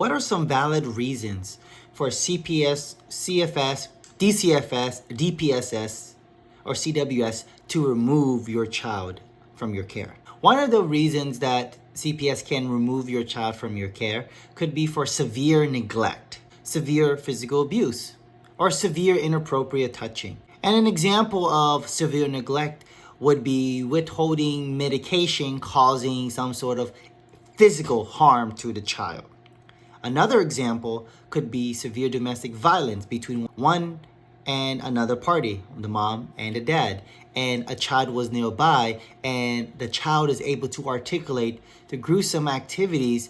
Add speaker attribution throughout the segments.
Speaker 1: What are some valid reasons for CPS, CFS, DCFS, DPSS, or CWS to remove your child from your care? One of the reasons that CPS can remove your child from your care could be for severe neglect, severe physical abuse, or severe inappropriate touching. And an example of severe neglect would be withholding medication causing some sort of physical harm to the child. Another example could be severe domestic violence between one and another party, the mom and the dad, and a child was nearby and the child is able to articulate the gruesome activities,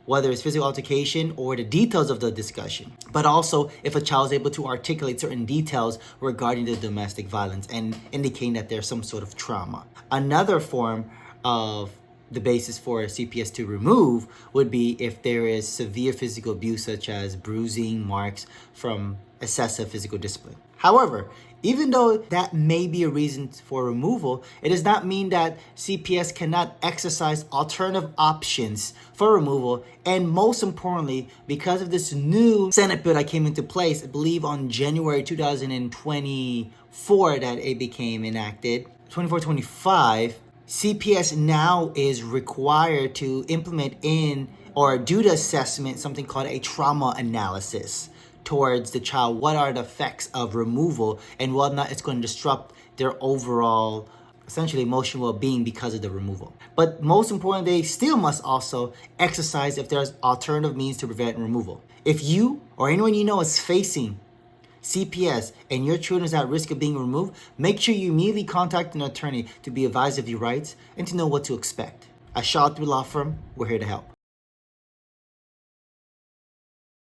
Speaker 1: whether it's physical altercation or the details of the discussion, but also if a child is able to articulate certain details regarding the domestic violence and indicating that there's some sort of trauma. Another form of the basis for CPS to remove would be if there is severe physical abuse, such as bruising, marks from excessive physical discipline. However, even though that may be a reason for removal, it does not mean that CPS cannot exercise alternative options for removal. And most importantly, because of this new Senate bill that came into place, I believe on January 2024 that it became enacted, 24-25, CPS now is required to implement in or do the assessment, something called a trauma analysis towards the child. What are the effects of removal and whether or not it's going to disrupt their overall, essentially, emotional well-being because of the removal. But most importantly, they still must also exercise if there's alternative means to prevent removal. If you or anyone you know is facing CPS and your children is at risk of being removed, make sure you immediately contact an attorney to be advised of your rights and to know what to expect. At Shaw Law Firm, we're here to help.